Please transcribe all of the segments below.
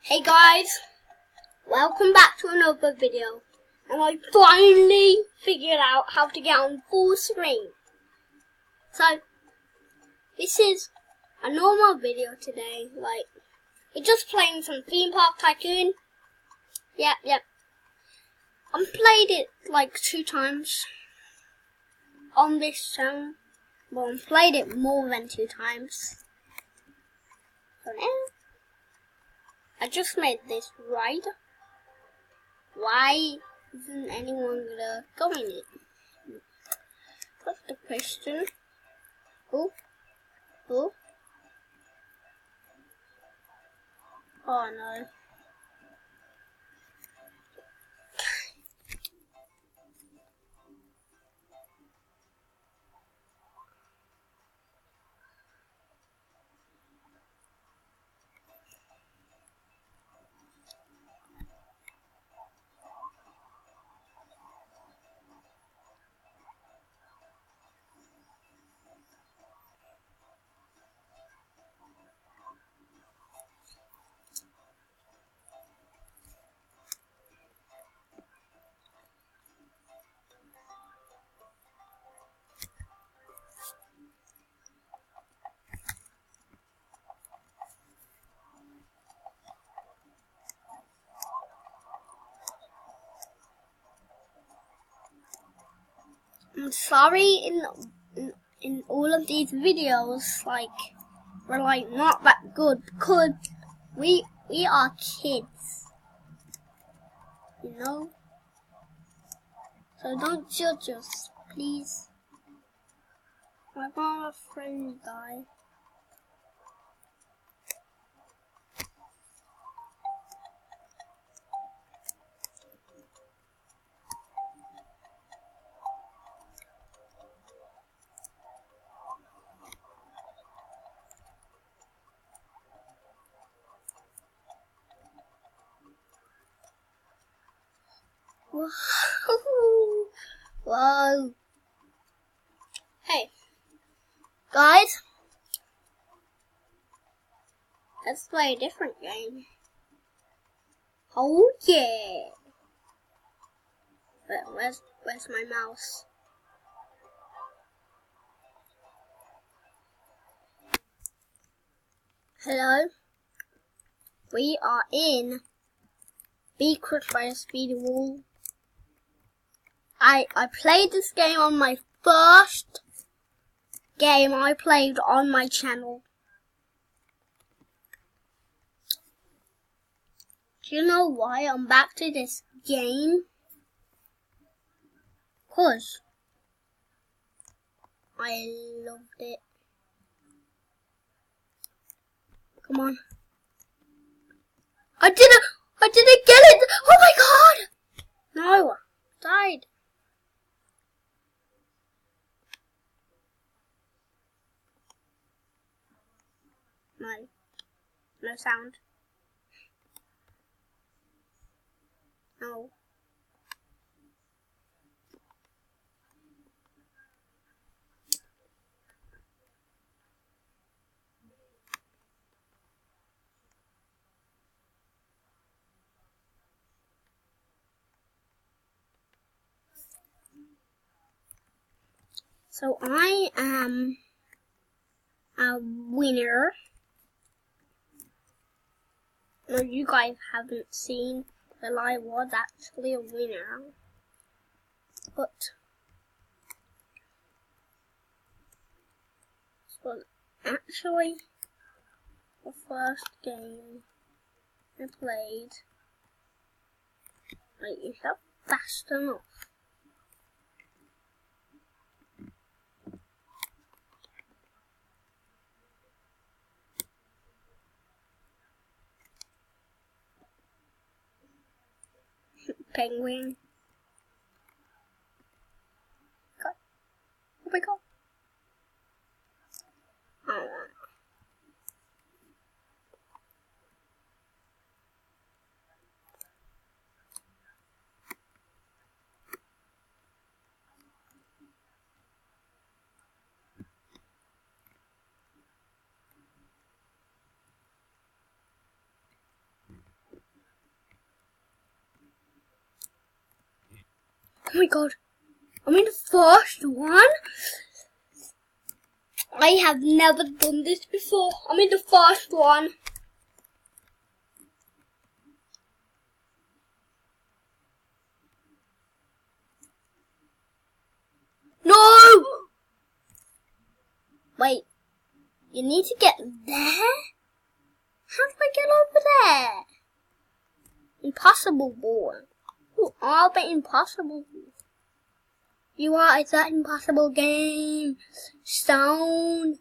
Hey guys, welcome back to another video, and I finally figured out how to get on full screen. So, this is a normal video today, like, we're just playing some Theme Park Tycoon. Yep. I've played it like 2 times on this channel. Well, I've played it more than 2 times. So now, I just made this ride. Why isn't anyone gonna go in it? That's the question. Oh no. I'm sorry, in all of these videos, like, we're like not that good because we are kids, you know. So don't judge us, please. My mom friend died. Whoa. Hey, guys, let's play a different game. Oh yeah. Where's my mouse? Hello. We are in Be Crushed by a Speedy Wall. I played this game on my first game I played on my channel. Do you know why I'm back to this game? 'Cause I loved it. Come on. I didn't get it! Oh my god! No, died. No sound. No. So I am a winner. No, you guys haven't seen that I was actually a winner. But this was actually the first game I played. Like, is that fast enough? Penguin. God. Oh my god. Oh. Oh my god. I'm in the first one. I have never done this before. I'm in the first one. No! Wait. You need to get there? How do I get over there? Impossible boy. You are the impossible. You are, it's that impossible game. Sound.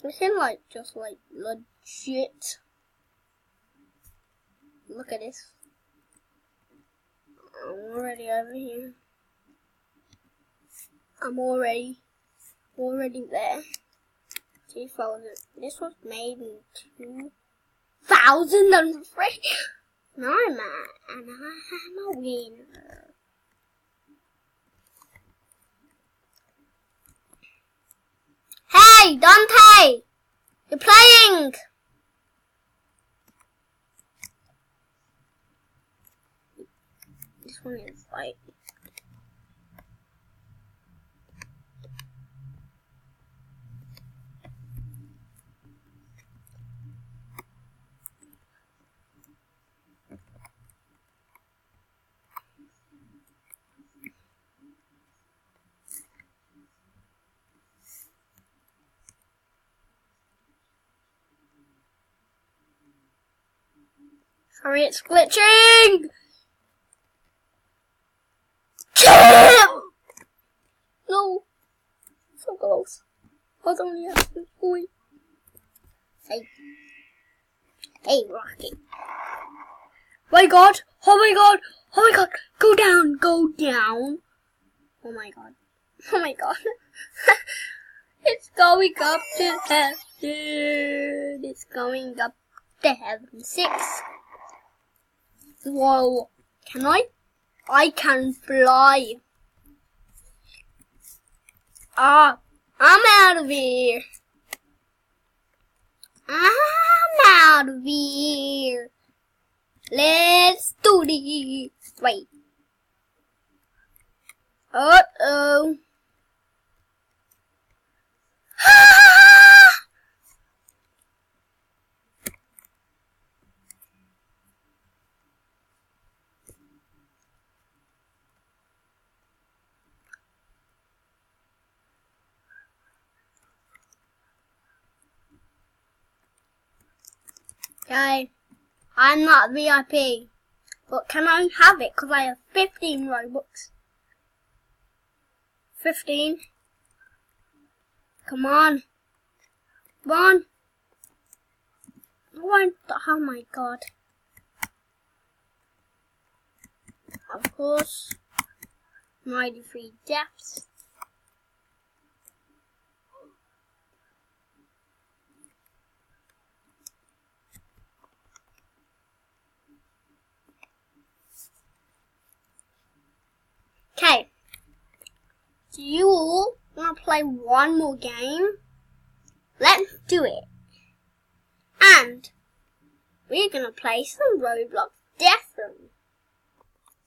This is like, just like, legit. Look at this. I'm already over here. I'm already there. 2000. This was made in 2003. No, man, and I'm a winner. Hey, Dante! You're playing! This one is like... Sorry, it's glitching! No! So close. I was only at this point. Hey. Hey, Rocky. My god! Oh my god! Oh my god! Go down! Go down! Oh my god. Oh my god. It's going up to heaven. It's going up to heaven. 6. Whoa. Can I? I can fly. Ah, I'm out of here. I'm out of here. Let's do this. Wait. Uh-oh. Okay, I'm not VIP, but can I have it? Because I have 15 Robux. 15. Come on. Come on. Oh my god. Of course. 93 deaths. Okay. Do you all want to play one more game? Let's do it. And we're going to play some Roblox Death Run.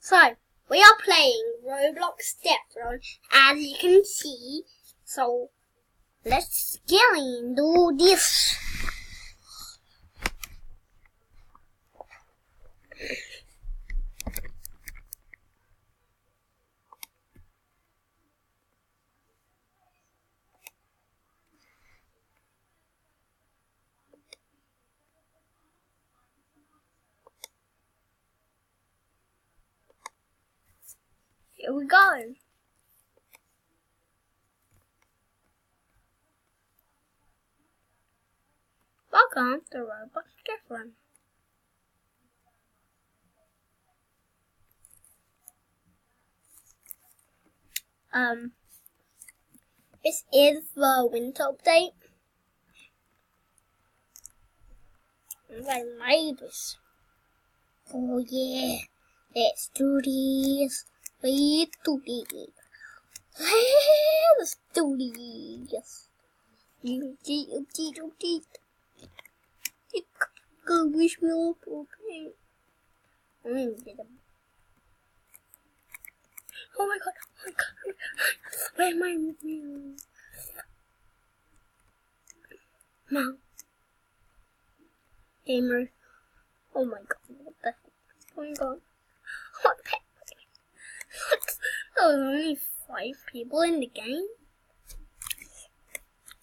So, we are playing Roblox Death Run, as you can see. So, let's get into this. Here we go. Welcome to Roblox Death Run. This is the winter update. I like this. Oh yeah, let's do this. Let's do this. Let's do this. Go wish me all okay. Oh my god, oh my god. Where's my meal? Mom. Gamer. Oh my god, what the heck is going on? What the heck? There was only 5 people in the game.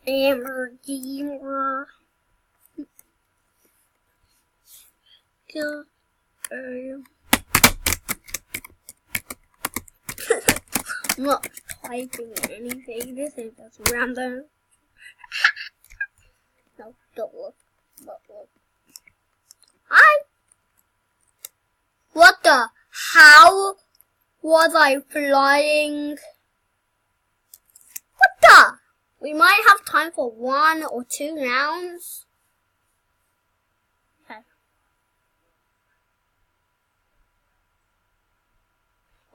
Gamer. I'm not typing anything. This is just random. No, don't look. Don't look. Hi. What the? How was I flying? What the? We might have time for 1 or 2 rounds. Okay.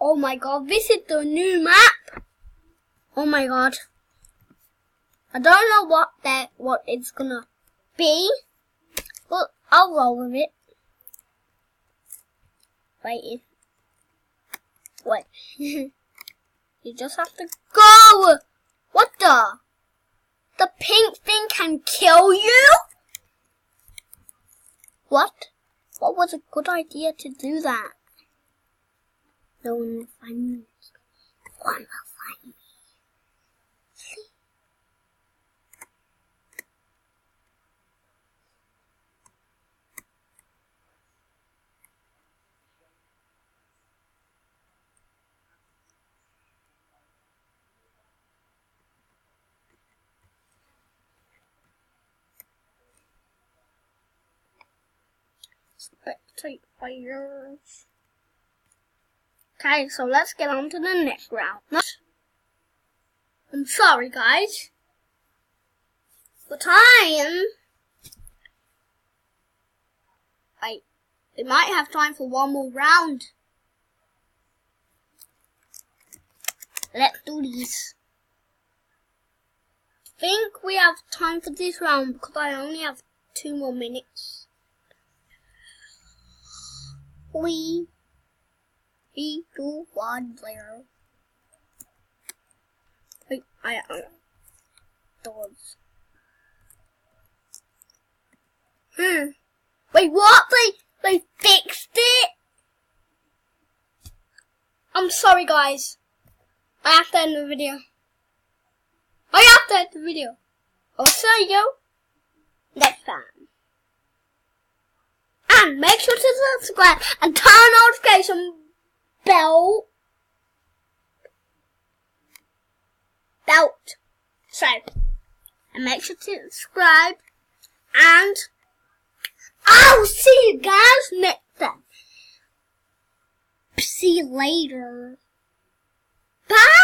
Oh my god, this is the new map. Oh my god. I don't know what it's gonna be. Well, I'll roll with it. Wait. You just have to go. What the? The pink thing can kill you? What? What was a good idea to do that? No one will find me. One will find me. Spectate players. Okay, so let's get on to the next round. I'm sorry, guys, but we might have time for 1 more round. Let's do this. I think we have time for this round because I only have 2 more minutes. 3, 2, 1, 0. Wait, doors. Wait, what? They fixed it? I'm sorry, guys. I have to end the video. I'll see you next time. And make sure to subscribe and turn on notification bell. So, and make sure to subscribe, and I'll see you guys next time. See you later. Bye.